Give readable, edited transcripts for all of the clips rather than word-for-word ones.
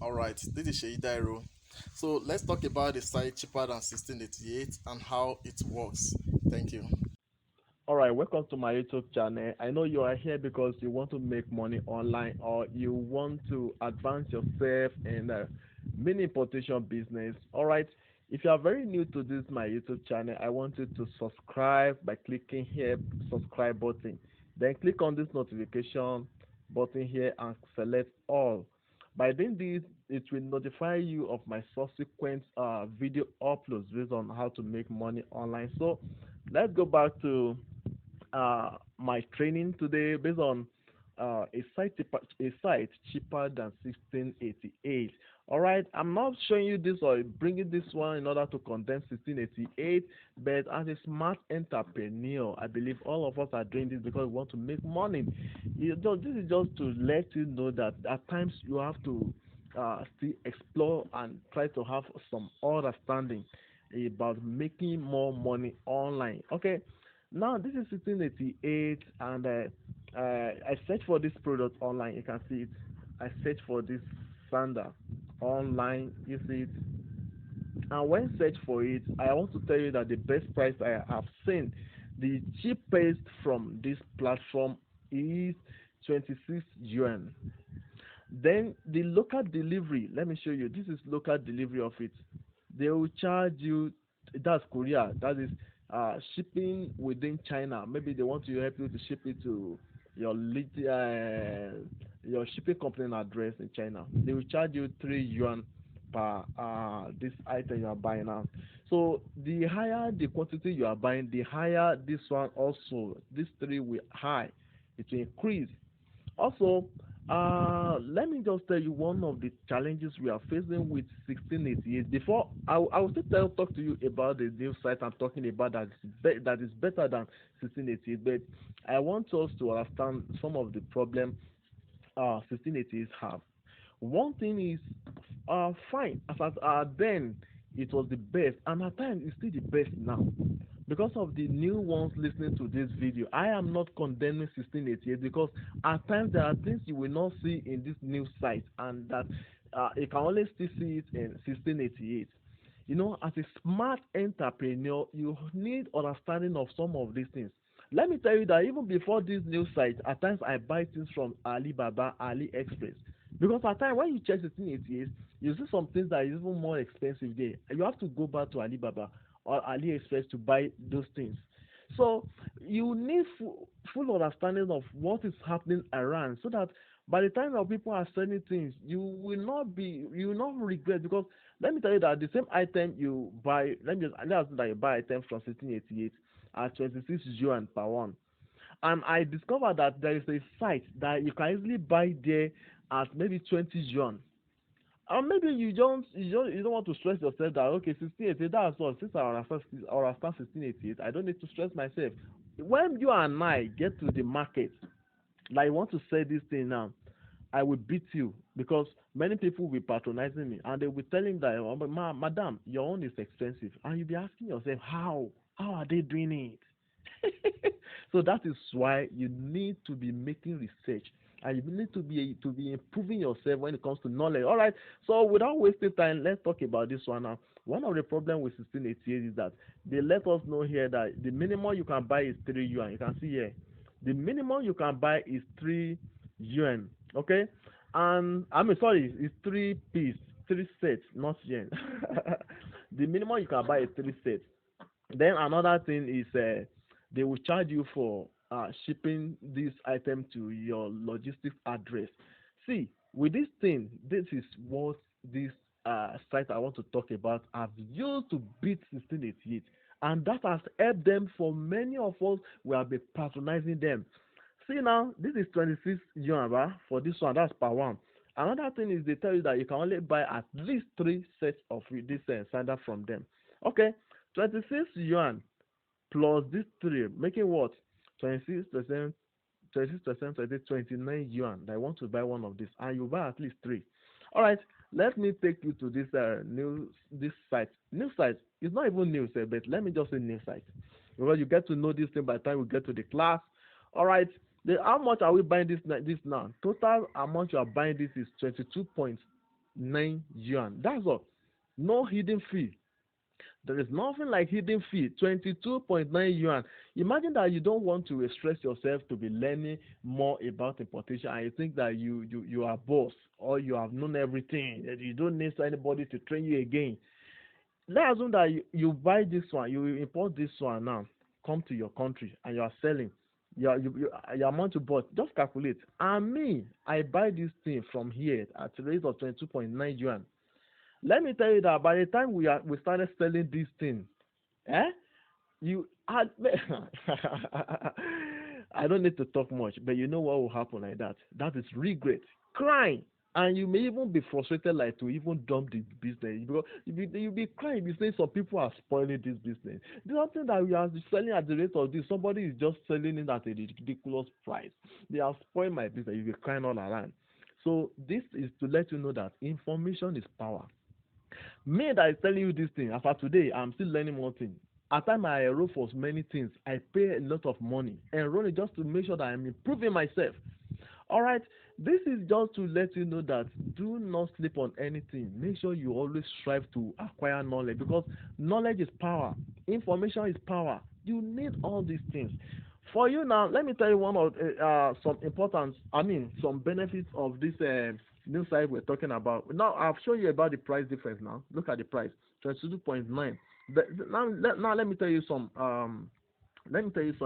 All right, this is Sheyi Dairo. So let's talk about the site cheaper than 1688 and how it works. Thank you. All right, welcome to my YouTube channel. I know you are here because you want to make money online or you want to advance yourself in a mini importation business. All right, if you are very new to this my YouTube channel, I want you to subscribe by clicking here subscribe button. Then click on this notification button here and select all. By doing this, it will notify you of my subsequent video uploads based on how to make money online. So let's go back to my training today based on a site cheaper than 1688. All right, I'm not showing you this or bringing this one in order to condemn 1688, but as a smart entrepreneur, I believe all of us are doing this because we want to make money. This is just to let you know that at times you have to still explore and try to have some understanding about making more money online. Okay, now this is 1688, and I search for this product online. You can see it. I search for this sandal online. You see it. And when search for it, I want to tell you that the best price I have seen, the cheapest from this platform is 26 yuan. Then the local delivery, let me show you. This is local delivery of it. They will charge you, that's Korea, that is shipping within China. Maybe they want to help you to ship it to your your shipping company address in China. They will charge you 3 yuan per this item you are buying now. So the higher the quantity you are buying, the higher this one also. This three will high. It will increase. Also, let me just tell you one of the challenges we are facing with 1688. Before I will still talk to you about the new site I'm talking about that is better than 1688, but I want us to understand some of the problem 1688 have. One thing is, fine, as at then it was the best, and at times it's still the best now. Because of the new ones listening to this video, I am not condemning 1688 because at times there are things you will not see in this new site, and that you can only still see it in 1688. You know, as a smart entrepreneur, you need understanding of some of these things. Let me tell you that even before this new site, at times I buy things from Alibaba, AliExpress. Because at times when you check 1688, you see some things that is even more expensive there. You have to go back to Alibaba or AliExpress to buy those things. So you need full understanding of what is happening around, so that by the time that people are selling things, you will not regret. Because let me tell you that the same item you buy, let's say that you buy item from 1688 at 26 yuan per one, and I discovered that there is a site that you can easily buy there at maybe 20 yuan. And maybe you don't want to stress yourself that okay 1688, that's all, since I understand 1688, I don't need to stress myself. When you and I get to the market, like you want to sell this thing now, I will beat you because many people will be patronizing me and they will telling that oh, madam, your own is expensive, and you'll be asking yourself how are they doing it? So that is why you need to be making research, and you need to be improving yourself when it comes to knowledge. All right. So without wasting time, let's talk about this one now. One of the problems with 1688 is that they let us know here that the minimum you can buy is 3 yuan. You can see here, the minimum you can buy is 3 yuan. Okay, and I mean sorry, it's 3 piece, 3 sets, not yen. The minimum you can buy is 3 sets. Then another thing is they will charge you for shipping this item to your logistics address. See, with this thing, this is what this site I want to talk about have used to beat 1688, and that has helped them. For many of us, we have been patronizing them. See now, this is 26 yuan for this one. That's per one. Another thing is they tell you that you can only buy at least 3 sets of this sandal from them. Okay, 26 yuan plus this three, making what? 26%, 26%, 29 yuan. I want to buy one of this, and you buy at least three. All right, let me take you to this this site. New site. It's not even new, sir, but let me just say new site because you get to know this thing by the time we get to the class. All right. How much are we buying this now? Total amount you are buying this is 22.8 yuan. That's all. No hidden fee. There is nothing like hidden fee, 22.9 yuan. Imagine that you don't want to stress yourself to be learning more about importation and you think that you are boss or you have known everything, that you don't need anybody to train you again. Let's assume that you buy this one, you import this one now, come to your country and you are selling. You amount to bought, just calculate. And me, I buy this thing from here at a rate of 22.9 yuan. Let me tell you that by the time we started selling this thing, eh, you had I don't need to talk much, but you know what will happen like that. That is regret, crying, and you may even be frustrated like to even dump the business because you be crying. You say some people are spoiling this business. The other thing that we are selling at the rate of this, somebody is just selling it at a ridiculous price. They have spoiled my business. You be crying all around. So this is to let you know that information is power. Me that is telling you this thing, as of today, I'm still learning more things. At time I enroll for many things, I pay a lot of money. Enrolling just to make sure that I'm improving myself. All right, this is just to let you know that do not sleep on anything. Make sure you always strive to acquire knowledge because knowledge is power. Information is power. You need all these things. For you now, let me tell you one of some importance. I mean, some benefits of this new site we're talking about. Now I've shown you about the price difference. Now look at the price, 22.9. Now let me tell you some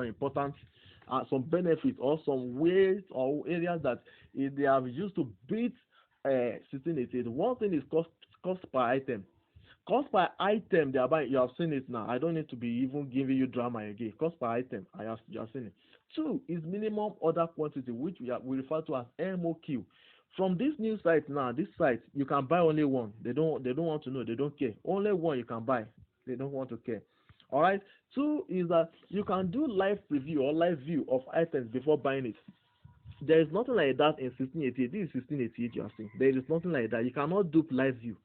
important some benefits or some ways or areas that they have used to beat 1688. One thing is cost per item. Cost per item they are buying, you have seen it now. I don't need to be even giving you drama again. Cost per item, you have seen it. Two is minimum order quantity, which we refer to as MOQ. From this new site now, this site you can buy only one. They don't want to know. They don't care. Only one you can buy. They don't want to care. All right. Two is that you can do live preview or live view of items before buying it. There is nothing like that in 1688. This is 1688 you are seeing. There is nothing like that. You cannot do live view.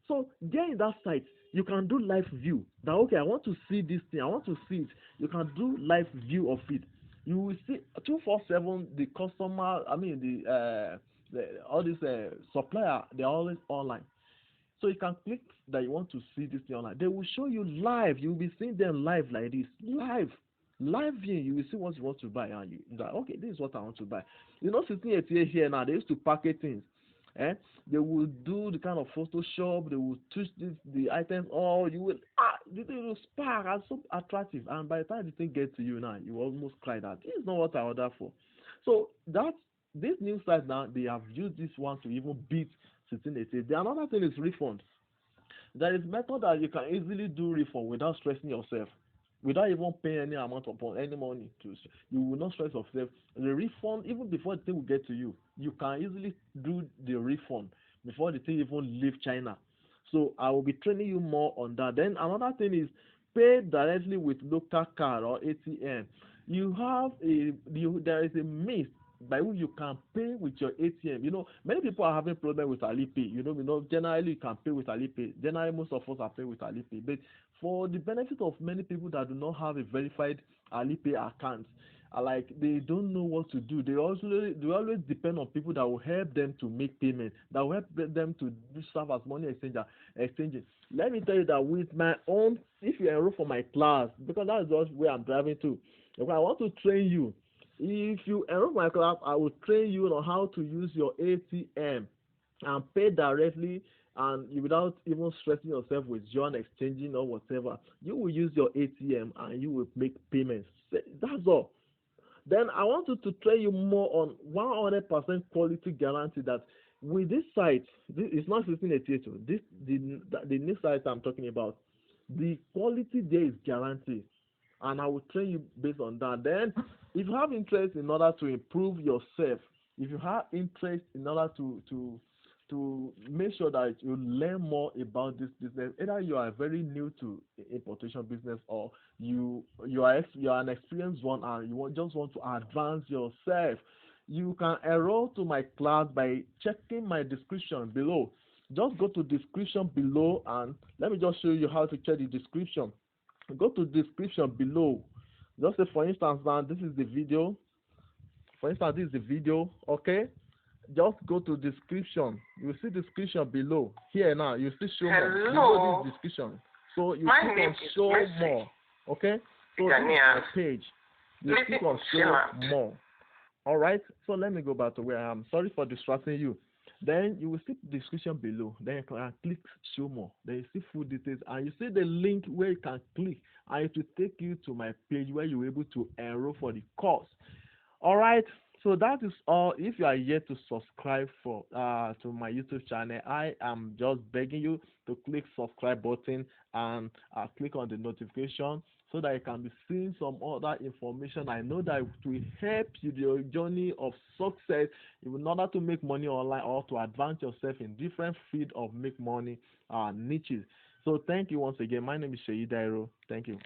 So there in that site, you can do live view. That okay, I want to see this thing. I want to see it. You can do live view of it. You will see 247. The customer, I mean all these supplier, they're always online. So you can click that you want to see this thing online. They will show you live. You will be seeing them live like this. Live view. You will see what you want to buy, and you like, okay, this is what I want to buy. You know, sitting at here now, they used to package things. They will do the kind of Photoshop. They will twist the items. Oh, you will the thing will spark and so attractive. And by the time the thing gets to you now, you almost cry that this is not what I ordered for. So that's this new site now. They have used this one to even beat 1688. The another thing is refund. There is method that you can easily do refund without stressing yourself, without even paying any amount of any money to. You will not stress yourself. The refund, even before the thing will get to you, you can easily do the refund before the thing even leave China. So I will be training you more on that. Then another thing is pay directly with local card or ATM. There is a means by which you can pay with your ATM. You know, many people are having problem with Alipay. Generally you can pay with Alipay. Generally, most of us are paying with Alipay. But for the benefit of many people that do not have a verified Alipay account, like they don't know what to do. They always depend on people that will help them to make payment, that will help them to serve as money exchanging. Let me tell you that with my own, if you enroll for my class, because that is just where I'm driving to. If I want to train you, if you enroll my class, I will train you on how to use your ATM and pay directly and without even stressing yourself with yuan exchanging or whatever. You will use your ATM and you will make payments. That's all. Then I want to train you more on 100% quality guarantee that with this site, it's not 1688. The new site I'm talking about, the quality there is guaranteed, and I will train you based on that. Then, if you have interest in order to improve yourself, if you have interest in order to make sure that you learn more about this business, either you are very new to importation business or you are an experienced one and just want to advance yourself, you can enroll to my class by checking my description below. Just go to description below and let me just show you how to check the description. Go to description below. Just say, for instance, now this is the video. For instance, this is the video, okay? just go to description. You see description below. Here now, you see show more. Hello. Below this description. So you My click name on is show Mercy. more. Okay? So this is Ghanaian. my page. You Listen click on to show Shema. more. All right? So let me go back to where I am. Sorry for distracting you. Then you will see the description below. Then you can click show more. Then you see full details, and you see the link where you can click, and it will take you to my page where you're able to enroll for the course. All right, so that is all. If you are yet to subscribe for to my YouTube channel, I am just begging you to click subscribe button and click on the notification so that you can be seeing some other information. I know that it will help you your journey of success in order to make money online or to advance yourself in different field of make money niches. So thank you once again. My name is Sheyi Dairo. Thank you.